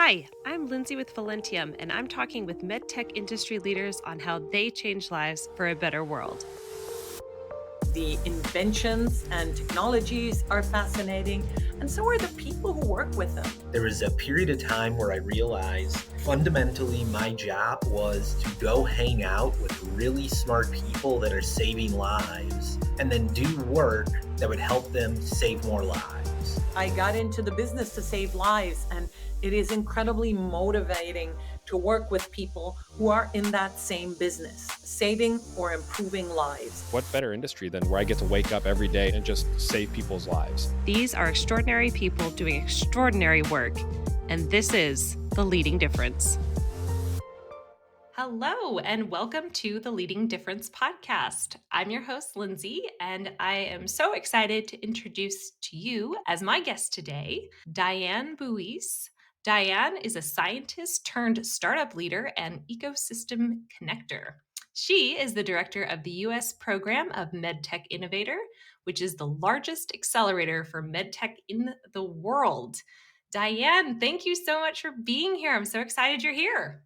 Hi, I'm Lindsey with Velentium, and I'm talking with MedTech industry leaders on how they change lives for a better world. The inventions and technologies are fascinating, and so are the people who work with them. There was a period of time where I realized fundamentally my job was to go hang out with really smart people that are saving lives and then do work that would help them save more lives. I got into the business to save lives, and it is incredibly motivating to work with people who are in that same business, saving or improving lives. What better industry than where I get to wake up every day and just save people's lives? These are extraordinary people doing extraordinary work, and this is The Leading Difference. Hello, and welcome to the Leading Difference podcast. I'm your host, Lindsey, and I am so excited to introduce to you, as my guest today, Diane Bouis. Diane is a scientist turned startup leader and ecosystem connector. She is the director of the U.S. program of MedTech Innovator, which is the largest accelerator for MedTech in the world. Diane, thank you so much for being here. I'm so excited you're here.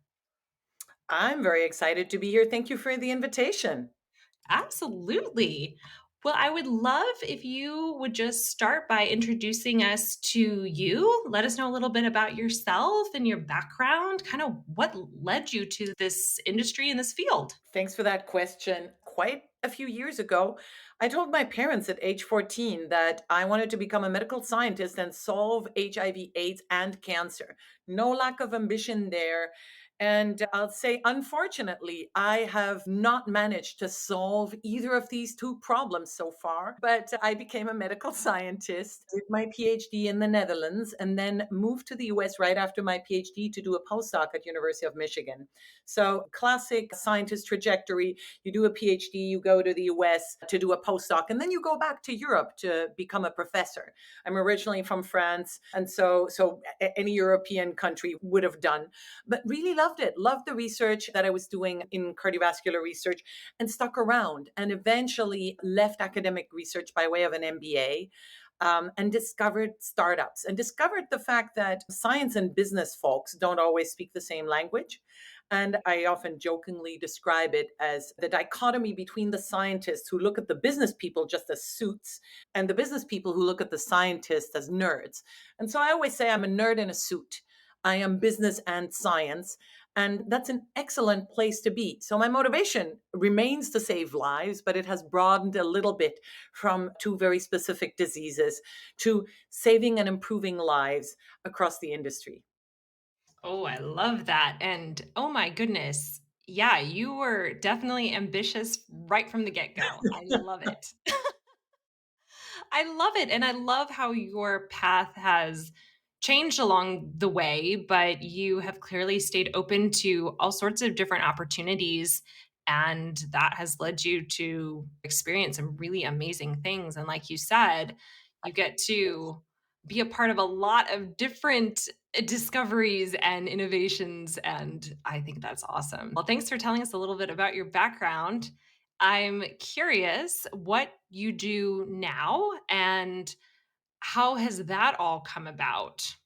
I'm very excited to be here. Thank you for the invitation. Absolutely. Well, I would love if you would just start by introducing us to you. Let us know a little bit about yourself and your background, kind of what led you to this industry and this field. Thanks for that question. Quite a few years ago, I told my parents at age 14 that I wanted to become a medical scientist and solve HIV, AIDS, and cancer. No lack of ambition there. And I'll say, unfortunately, I have not managed to solve either of these two problems so far. But I became a medical scientist, did my PhD in the Netherlands, and then moved to the US right after my PhD to do a postdoc at University of Michigan. So classic scientist trajectory. You do a PhD, you go to the US to do a postdoc, and then you go back to Europe to become a professor. I'm originally from France, and so any European country would have done, but really loved it. Loved the research that I was doing in cardiovascular research and stuck around and eventually left academic research by way of an MBA. And discovered startups and discovered the fact that science and business folks don't always speak the same language. And I often jokingly describe it as the dichotomy between the scientists who look at the business people just as suits and the business people who look at the scientists as nerds. And so I always say I'm a nerd in a suit. I am business and science. And that's an excellent place to be. So my motivation remains to save lives, but it has broadened a little bit from two very specific diseases to saving and improving lives across the industry. Oh, I love that. And oh my goodness. Yeah, you were definitely ambitious right from the get go. I love it. I love it. And I love how your path has changed along the way, but you have clearly stayed open to all sorts of different opportunities. And that has led you to experience some really amazing things. And like you said, you get to be a part of a lot of different discoveries and innovations. And I think that's awesome. Well, thanks for telling us a little bit about your background. I'm curious what you do now and how has that all come about?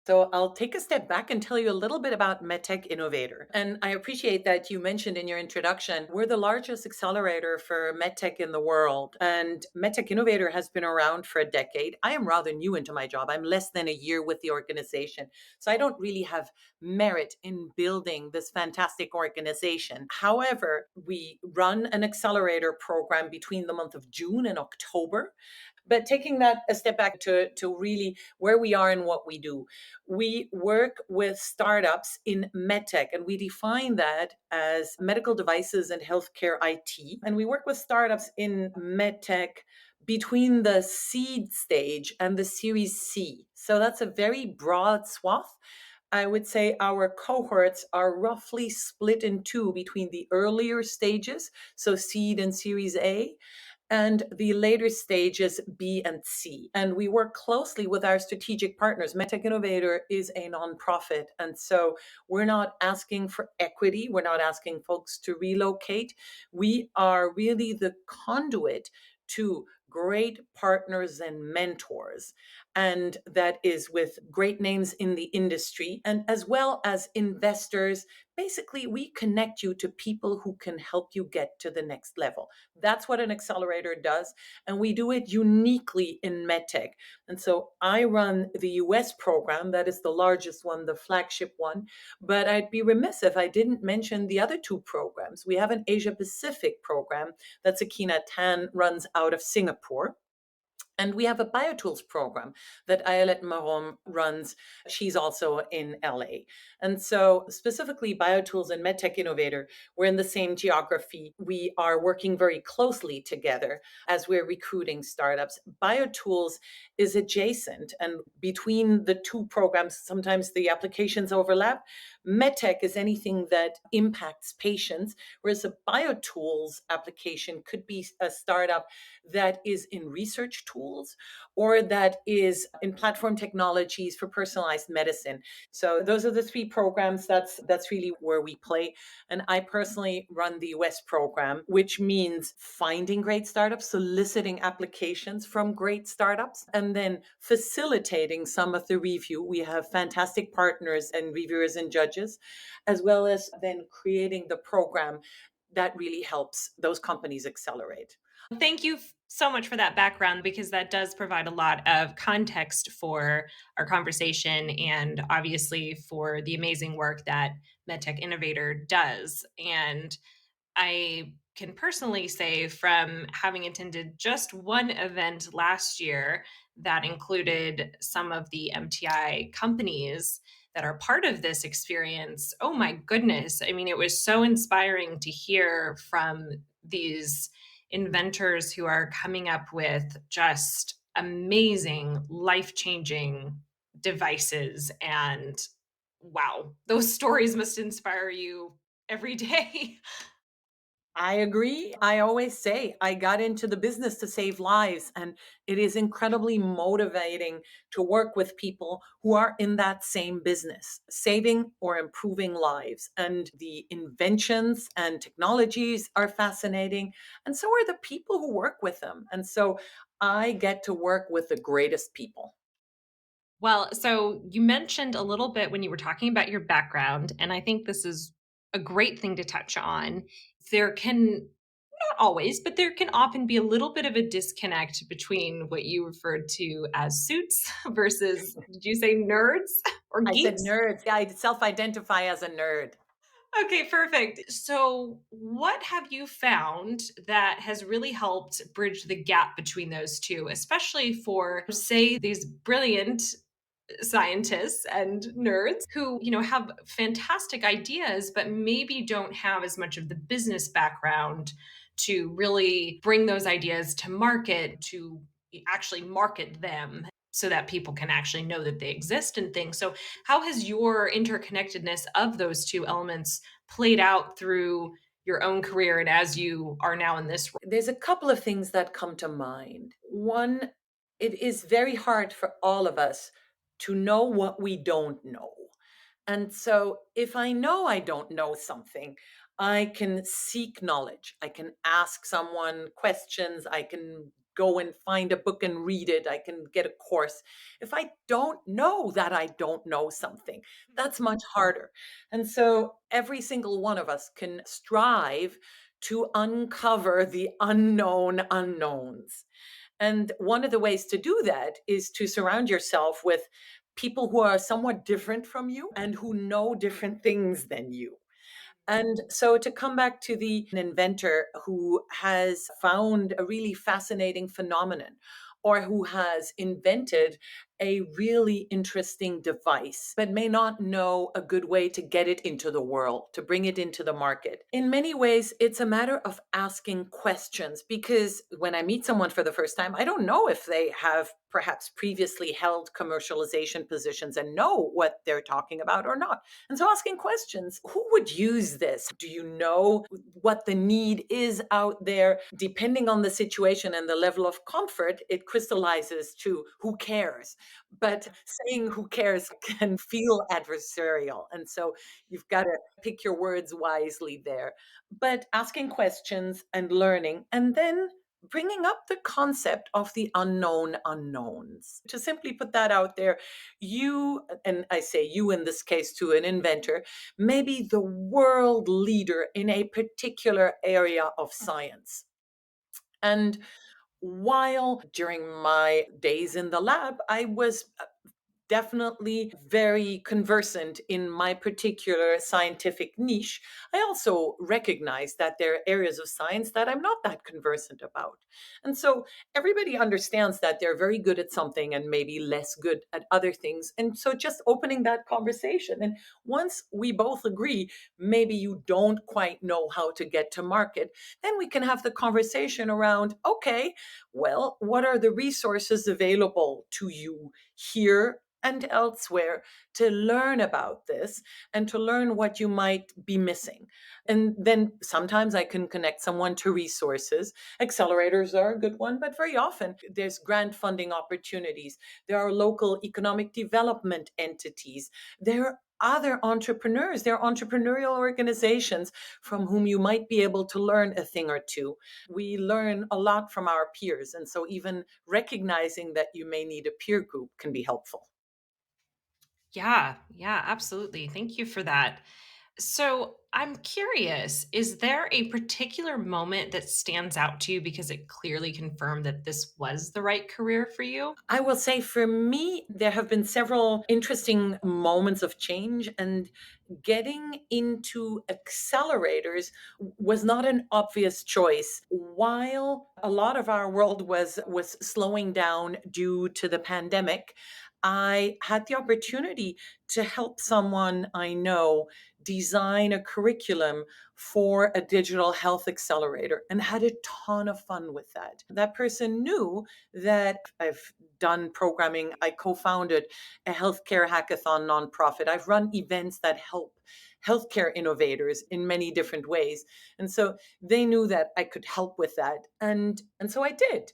So I'll take a step back and tell you a little bit about MedTech Innovator. And I appreciate that you mentioned in your introduction, we're the largest accelerator for MedTech in the world. And MedTech Innovator has been around for a decade. I am rather new into my job. I'm less than a year with the organization. So I don't really have merit in building this fantastic organization. However, we run an accelerator program between the month of June and October. But taking that a step back to really where we are and what we do, we work with startups in medtech, and we define that as medical devices and healthcare IT. And we work with startups in medtech between the seed stage and the Series C. So that's a very broad swath. I would say our cohorts are roughly split in two between the earlier stages, so seed and Series A, and the later stages B and C. And we work closely with our strategic partners. MedTech Innovator is a nonprofit. And so we're not asking for equity. We're not asking folks to relocate. We are really the conduit to great partners and mentors. and that is with great names in the industry, and as well as investors. Basically, we connect you to people who can help you get to the next level. That's what an accelerator does, and we do it uniquely in MedTech. And so I run the US program, that is the largest one, the flagship one. But I'd be remiss if I didn't mention the other two programs. We have an Asia Pacific program that Sakina Tan runs out of Singapore. And we have a biotools program that Ayelet Marom runs. She's also in LA. And so, specifically, biotools and MedTech Innovator, we're in the same geography. We are working very closely together as we're recruiting startups. Biotools is adjacent, and between the two programs, sometimes the applications overlap. MedTech is anything that impacts patients, whereas a biotools application could be a startup that is in research tools or that is in platform technologies for personalized medicine. So those are the three programs. That's really where we play. And I personally run the US program, which means finding great startups, soliciting applications from great startups, and then facilitating some of the review. We have fantastic partners and reviewers and judges, as well as then creating the program that really helps those companies accelerate. Thank you so much for that background because that does provide a lot of context for our conversation and obviously for the amazing work that MedTech Innovator does. And I can personally say from having attended just one event last year that included some of the MTI companies that are part of this experience. Oh my goodness. I mean, it was so inspiring to hear from these inventors who are coming up with just amazing, life changing devices. And wow, those stories must inspire you every day. I agree. I always say I got into the business to save lives, and it is incredibly motivating to work with people who are in that same business, saving or improving lives. And the inventions and technologies are fascinating, and so are the people who work with them. And so I get to work with the greatest people. Well, so you mentioned a little bit when you were talking about your background, and I think this is a great thing to touch on. There can, not always, but there can often be a little bit of a disconnect between what you referred to as suits versus, did you say nerds or I said geeks? nerds. I self identify as a nerd. Okay, perfect. So, what have you found that has really helped bridge the gap between those two, especially for, say, these brilliant scientists and nerds who, have fantastic ideas but maybe don't have as much of the business background to really bring those ideas to market, to actually market them so that people can actually know that they exist and things. So how has your interconnectedness of those two elements played out through your own career and as you are now in this role? There's a couple of things that come to mind. One, it is very hard for all of us to know what we don't know. And so, if I know I don't know something, I can seek knowledge. I can ask someone questions. I can go and find a book and read it. I can get a course. If I don't know that I don't know something, that's much harder. And so, every single one of us can strive to uncover the unknown unknowns. And one of the ways to do that is to surround yourself with people who are somewhat different from you and who know different things than you. And so to come back to the inventor who has found a really fascinating phenomenon or who has invented a really interesting device, but may not know a good way to get it into the world, to bring it into the market. In many ways, it's a matter of asking questions because when I meet someone for the first time, I don't know if they have perhaps previously held commercialization positions and know what they're talking about or not. And so asking questions, who would use this? Do you know what the need is out there? Depending on the situation and the level of comfort, it crystallizes to who cares. But saying who cares can feel adversarial. And so you've got to pick your words wisely there. But asking questions and learning, and then bringing up the concept of the unknown unknowns. To simply put that out there, you, and I say you in this case to an inventor, may be the world leader in a particular area of science. And while during my days in the lab, I was definitely very conversant in my particular scientific niche, I also recognize that there are areas of science that I'm not that conversant about. And so everybody understands that they're very good at something and maybe less good at other things. And so just opening that conversation. And once we both agree, maybe you don't quite know how to get to market, then we can have the conversation around, okay, well, what are the resources available to you here and elsewhere to learn about this and to learn what you might be missing. And then sometimes I can connect someone to resources. Accelerators are a good one, but very often there's grant funding opportunities. There are local economic development entities. There are other entrepreneurs. There are entrepreneurial organizations from whom you might be able to learn a thing or two. We learn a lot from our peers. And so even recognizing that you may need a peer group can be helpful. Yeah, yeah, absolutely. Thank you for that. So I'm curious, is there a particular moment that stands out to you because it clearly confirmed that this was the right career for you? I will say for me, there have been several interesting moments of change, and getting into accelerators was not an obvious choice. While a lot of our world was slowing down due to the pandemic, I had the opportunity to help someone I know design a curriculum for a digital health accelerator and had a ton of fun with that. That person knew that I've done programming. I co founded a healthcare hackathon nonprofit. I've run events that help healthcare innovators in many different ways. And so they knew that I could help with that. And so I did.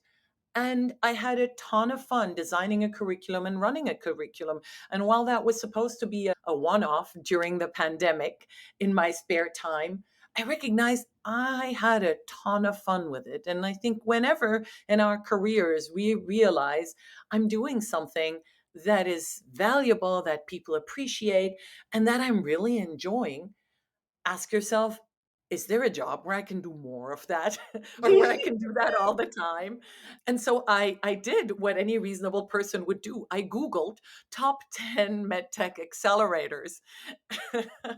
And I had a ton of fun designing a curriculum and running a curriculum. And while that was supposed to be a one off during the pandemic in my spare time, I recognized I had a ton of fun with it. And I think whenever in our careers we realize I'm doing something that is valuable, that people appreciate, and that I'm really enjoying, ask yourself, is there a job where I can do more of that or where I can do that all the time? And so I did what any reasonable person would do. I Googled top 10 MedTech accelerators.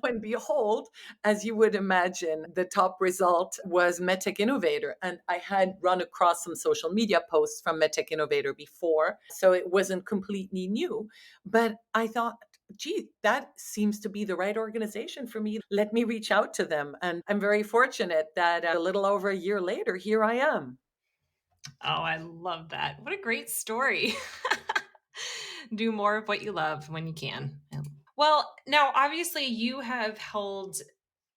And behold, as you would imagine, the top result was MedTech Innovator. And I had run across some social media posts from MedTech Innovator before, so it wasn't completely new. But I thought, gee, that seems to be the right organization for me. Let me reach out to them. And I'm very fortunate that a little over a year later, here I am. Oh, I love that. What a great story. Do more of what you love when you can. Well, now obviously you have held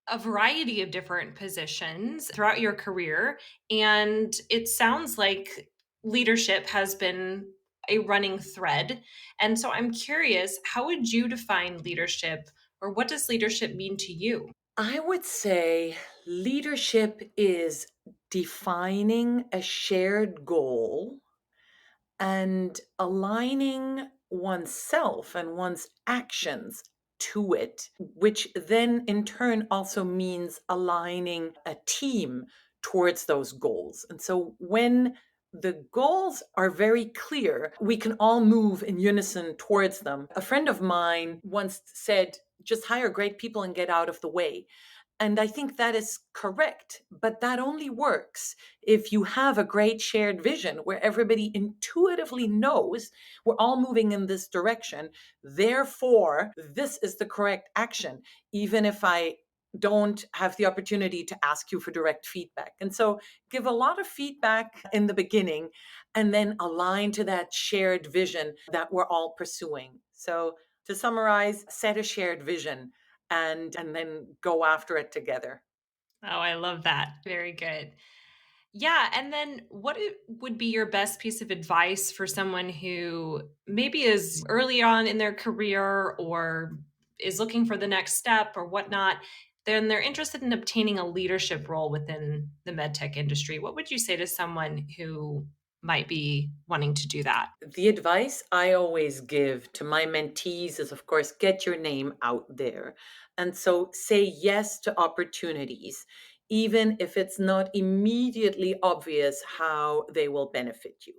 a variety of different positions throughout your career, and it sounds like leadership has been a running thread. And so I'm curious, how would you define leadership, or what does leadership mean to you? I would say leadership is defining a shared goal and aligning oneself and one's actions to it, which then in turn also means aligning a team towards those goals. And so when the goals are very clear, we can all move in unison towards them. A friend of mine once said, just hire great people and get out of the way. And I think that is correct, but that only works if you have a great shared vision where everybody intuitively knows we're all moving in this direction. Therefore, this is the correct action, even if I don't have the opportunity to ask you for direct feedback. And so give a lot of feedback in the beginning and then align to that shared vision that we're all pursuing. So to summarize, set a shared vision and then go after it together. Oh, I love that. Very good. Yeah, and then would be your best piece of advice for someone who maybe is early on in their career or is looking for the next step or whatnot? then they're interested in obtaining a leadership role within the medtech industry. What would you say to someone who might be wanting to do that? The advice I always give to my mentees is, of course, get your name out there. And so say yes to opportunities, even if it's not immediately obvious how they will benefit you,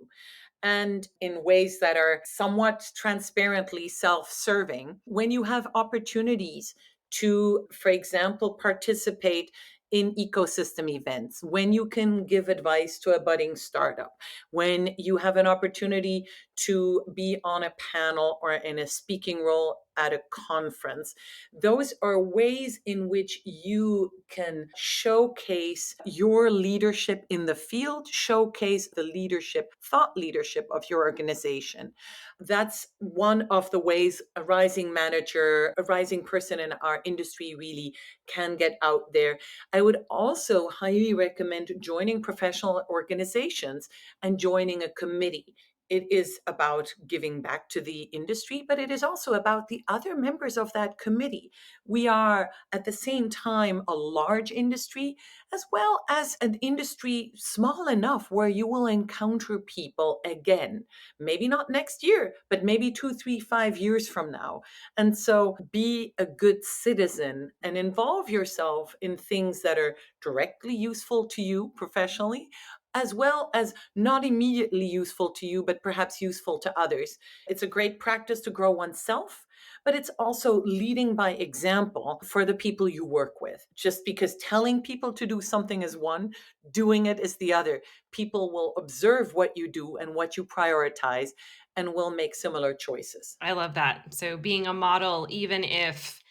and in ways that are somewhat transparently self serving. When you have opportunities to, for example, participate in ecosystem events, when you can give advice to a budding startup, when you have an opportunity to be on a panel or in a speaking role at a conference, those are ways in which you can showcase your leadership in the field, showcase the leadership, thought leadership of your organization. That's one of the ways a rising manager, a rising person in our industry really can get out there. I would also highly recommend joining professional organizations and joining a committee. It is about giving back to the industry, but it is also about the other members of that committee. We are at the same time a large industry as well as an industry small enough where you will encounter people again, maybe not next year, but maybe 2, 3, 5 years from now. And so be a good citizen and involve yourself in things that are directly useful to you professionally, as well as not immediately useful to you, but perhaps useful to others. It's a great practice to grow oneself, but it's also leading by example for the people you work with. Just because telling people to do something is one, doing it is the other. People will observe what you do and what you prioritize and will make similar choices. I love that. So being a model, even if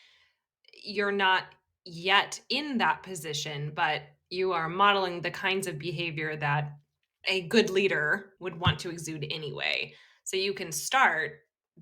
you're not yet in that position, but you are modeling the kinds of behavior that a good leader would want to exude anyway. So you can start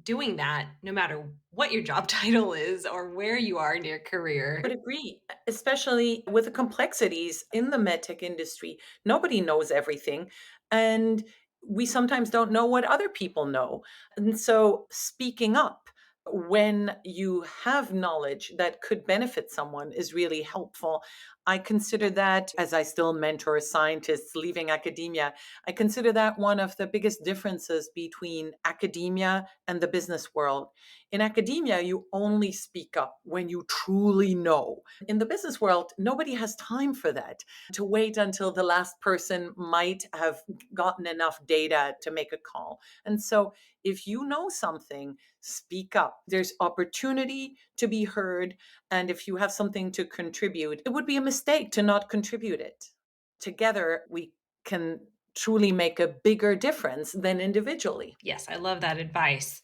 doing that no matter what your job title is or where you are in your career. Would agree, especially with the complexities in the medtech industry. Nobody knows everything, and we sometimes don't know what other people know. And so, speaking up when you have knowledge that could benefit someone is really helpful. I consider that, as I still mentor scientists leaving academia, I consider that one of the biggest differences between academia and the business world. In academia, you only speak up when you truly know. In the business world, nobody has time for that, to wait until the last person might have gotten enough data to make a call. And so, if you know something, speak up. There's opportunity to be heard. And if you have something to contribute, it would be a mistake to not contribute it. Together, we can truly make a bigger difference than individually. Yes, I love that advice.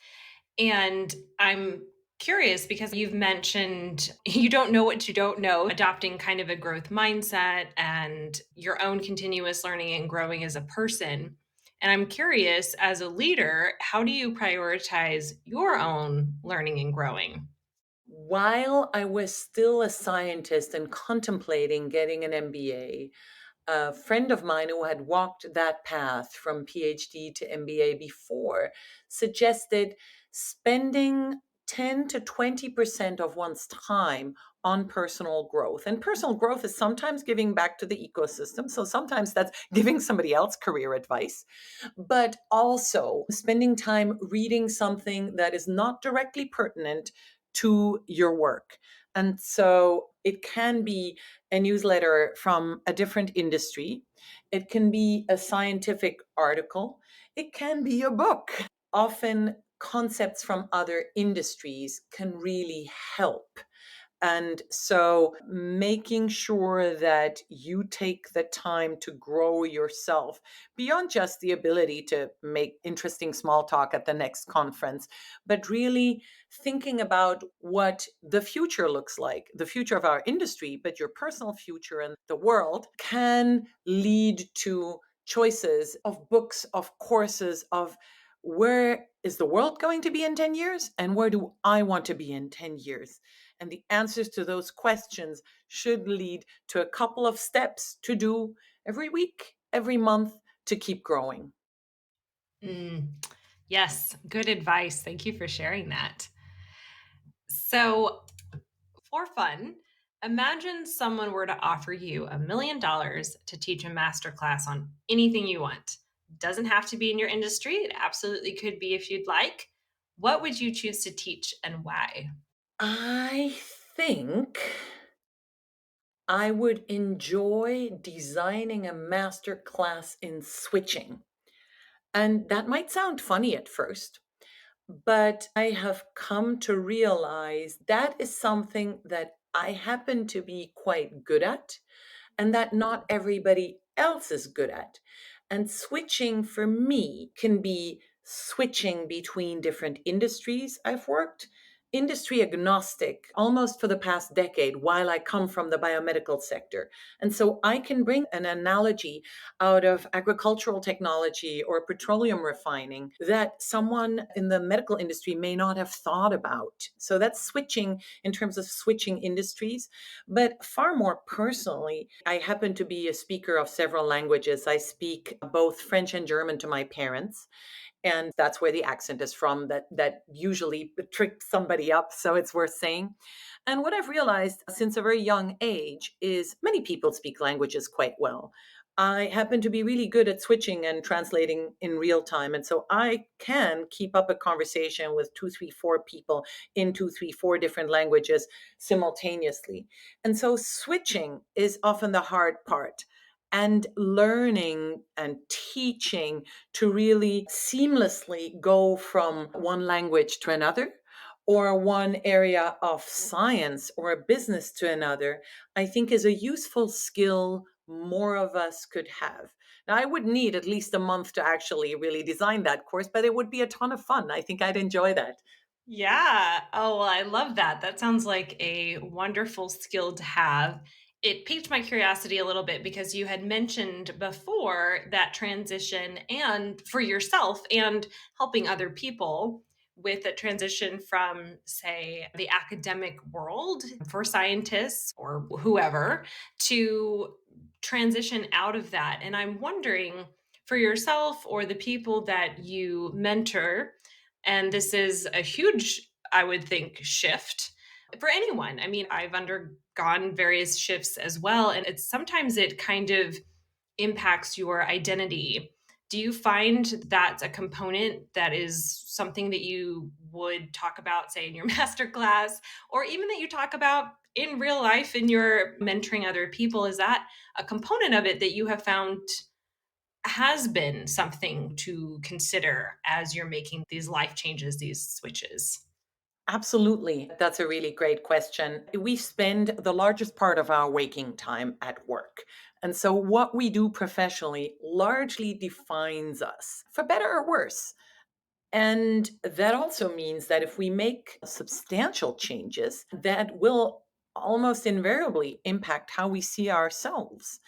And I'm curious because you've mentioned you don't know what you don't know, adopting kind of a growth mindset and your own continuous learning and growing as a person. And I'm curious, as a leader, how do you prioritize your own learning and growing? While I was still a scientist and contemplating getting an MBA, a friend of mine who had walked that path from PhD to MBA before suggested spending 10 to 20% of one's time on personal growth. And personal growth is sometimes giving back to the ecosystem. So sometimes that's giving somebody else career advice, but also spending time reading something that is not directly pertinent to your work. And so it can be a newsletter from a different industry. It can be a scientific article. It can be a book. Often, concepts from other industries can really help. And so, making sure that you take the time to grow yourself beyond just the ability to make interesting small talk at the next conference, but really thinking about what the future looks like, the future of our industry, but your personal future and the world can lead to choices of books, of courses, of where is the world going to be in 10 years and where do I want to be in 10 years? And the answers to those questions should lead to a couple of steps to do every week, every month to keep growing. Mm, yes, good advice. Thank you for sharing that. So, for fun, Imagine someone were to offer you $1 million to teach a master class on anything you want. Doesn't have to be in your industry. It absolutely could be if you'd like. What would you choose to teach and why? I think I would enjoy designing a master class in switching. And that might sound funny at first, but I have come to realize that is something that I happen to be quite good at and that not everybody else is good at. And switching for me can be switching between different industries I've worked, industry agnostic almost for the past decade while I come from the biomedical sector. And so I can bring an analogy out of agricultural technology or petroleum refining that someone in the medical industry may not have thought about. So that's switching in terms of switching industries. But far more personally, I happen to be a speaker of several languages. I speak both French and German to my parents, and that's where the accent is from that usually tricks somebody up, so it's worth saying. And what I've realized since a very young age is many people speak languages quite well. I happen to be really good at switching and translating in real time. And so I can keep up a conversation with two, three, four people in two, three, four different languages simultaneously. And so switching is often the hard part. And learning and teaching to really seamlessly go from one language to another or one area of science or a business to another, I think is a useful skill more of us could have. Now, I would need at least a month to actually really design that course, but it would be a ton of fun. I think I'd enjoy that. Yeah. Oh, well, I love that. That sounds like a wonderful skill to have. It piqued my curiosity a little bit because you had mentioned before that transition and for yourself and helping other people with a transition from, say, the academic world for scientists or whoever to transition out of that. And I'm wondering for yourself or the people that you mentor, and this is a huge, I would think, shift for anyone. I mean, I've undergone various shifts as well, and it's sometimes it kind of impacts your identity. Do you find that's a component that is something that you would talk about, say, in your master class, or even that you talk about in real life in your mentoring other people? Is that a component of it that you have found has been something to consider as you're making these life changes, these switches? Absolutely. That's a really great question. We spend the largest part of our waking time at work. And so what we do professionally largely defines us, for better or worse. And that also means that if we make substantial changes, that will almost invariably impact how we see ourselves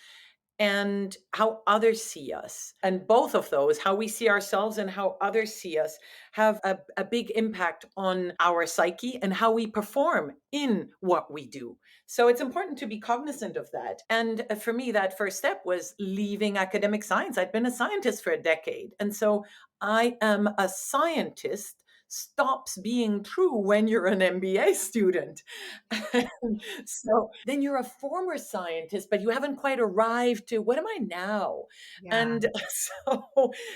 and how others see us. And both of those, how we see ourselves and how others see us, have a big impact on our psyche and how we perform in what we do. So it's important to be cognizant of that. And for me, that first step was leaving academic science. I'd been a scientist for a decade. And so I am a scientist stops being true when you're an MBA student. So then you're a former scientist, but you haven't quite arrived to what am I now? Yeah. And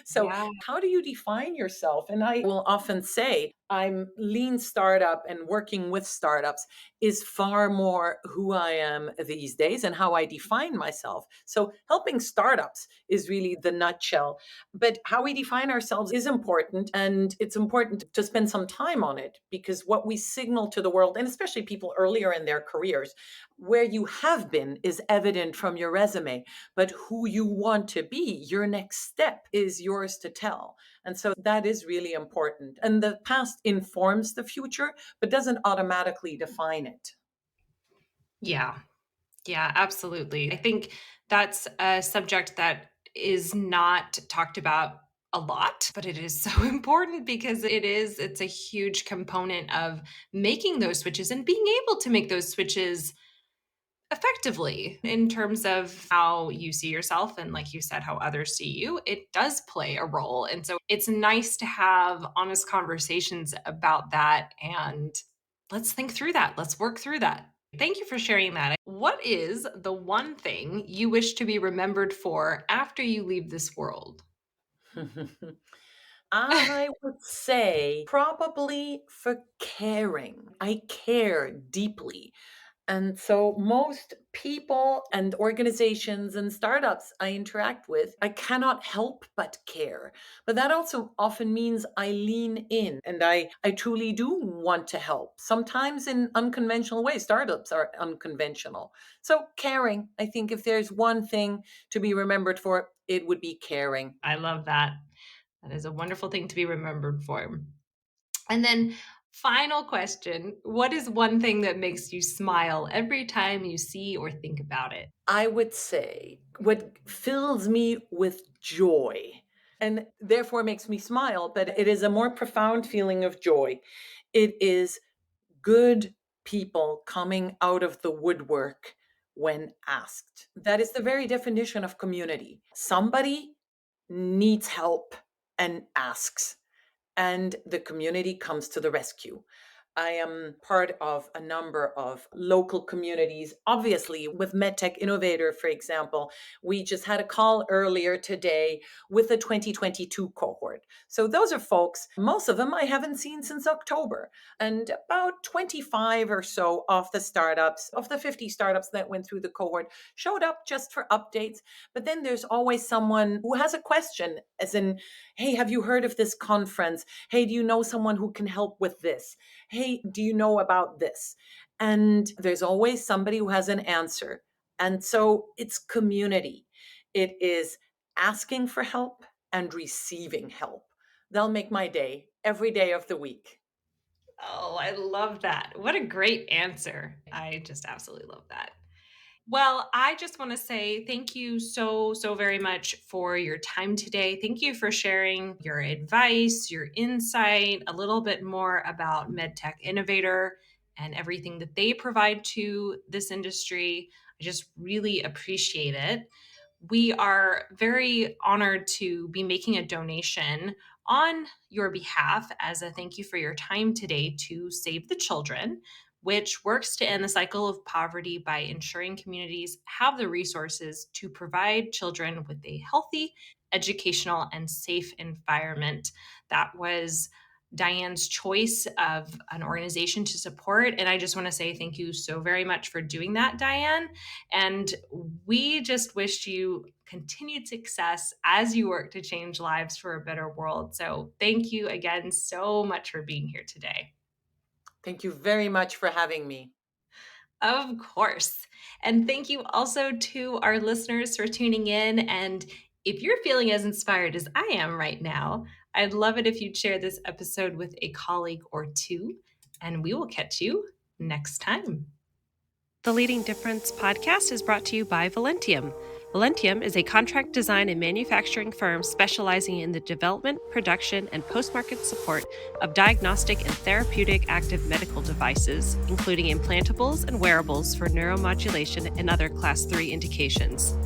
so Yeah. how do you define yourself? And I will often say I'm lean startup and working with startups is far more who I am these days and how I define myself. So helping startups is really the nutshell. But how we define ourselves is important. And it's important to spend some time on it because what we signal to the world, and especially people earlier in their careers, where you have been is evident from your resume. But who you want to be, your next step is yours to tell. And so that is really important. And the past informs the future, but doesn't automatically define it. Yeah. Yeah, absolutely. I think that's a subject that is not talked about a lot, but it is so important because it's a huge component of making those switches and being able to make those switches effectively in terms of how you see yourself and like you said how others see you. It does play a role. And so it's nice to have honest conversations about that and let's think through that. Let's work through that. Thank you for sharing that. What is the one thing you wish to be remembered for after you leave this world? I would say probably for caring. I care deeply. And so, most people and organizations and startups I interact with, I cannot help but care. But that also often means I lean in and I truly do want to help, sometimes in unconventional ways. Startups are unconventional. So, caring, I think if there's one thing to be remembered for, it would be caring. I love that. That is a wonderful thing to be remembered for. And then, final question, what is one thing that makes you smile every time you see or think about it? I would say what fills me with joy and therefore makes me smile, but it is a more profound feeling of joy. It is good people coming out of the woodwork when asked. That is the very definition of community. Somebody needs help and asks, and the community comes to the rescue. I am part of a number of local communities. Obviously, with MedTech Innovator, for example, we just had a call earlier today with the 2022 cohort. So those are folks, most of them I haven't seen since October. And about 25 or so of the startups, of the 50 startups that went through the cohort, showed up just for updates. But then there's always someone who has a question, as in, hey, have you heard of this conference? Hey, do you know someone who can help with this? Hey, do you know about this? And there's always somebody who has an answer. And so it's community. It is asking for help and receiving help. They'll make my day every day of the week. Oh, I love that. What a great answer. I just absolutely love that. Well, I just want to say thank you so, so very much for your time today. Thank you for sharing your advice, your insight, a little bit more about MedTech Innovator and everything that they provide to this industry. I just really appreciate it. We are very honored to be making a donation on your behalf as a thank you for your time today to Save the Children, which works to end the cycle of poverty by ensuring communities have the resources to provide children with a healthy, educational, and safe environment. That was Diane's choice of an organization to support. And I just want to say thank you so very much for doing that, Diane. And we just wish you continued success as you work to change lives for a better world. So thank you again so much for being here today. Thank you very much for having me. Of course. And thank you also to our listeners for tuning in. And if you're feeling as inspired as I am right now, I'd love it if you'd share this episode with a colleague or two. And we will catch you next time. The Leading Difference podcast is brought to you by Velentium. Velentium is a contract design and manufacturing firm specializing in the development, production, and post-market support of diagnostic and therapeutic active medical devices, including implantables and wearables for neuromodulation and other Class III indications.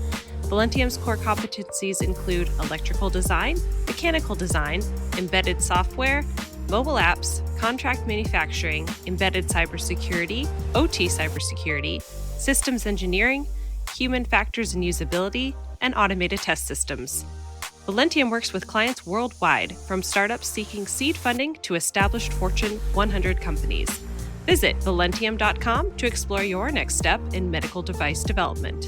Velentium's core competencies include electrical design, mechanical design, embedded software, mobile apps, contract manufacturing, embedded cybersecurity, OT cybersecurity, systems engineering, human factors and usability, and automated test systems. Velentium works with clients worldwide, from startups seeking seed funding to established Fortune 100 companies. Visit Velentium.com to explore your next step in medical device development.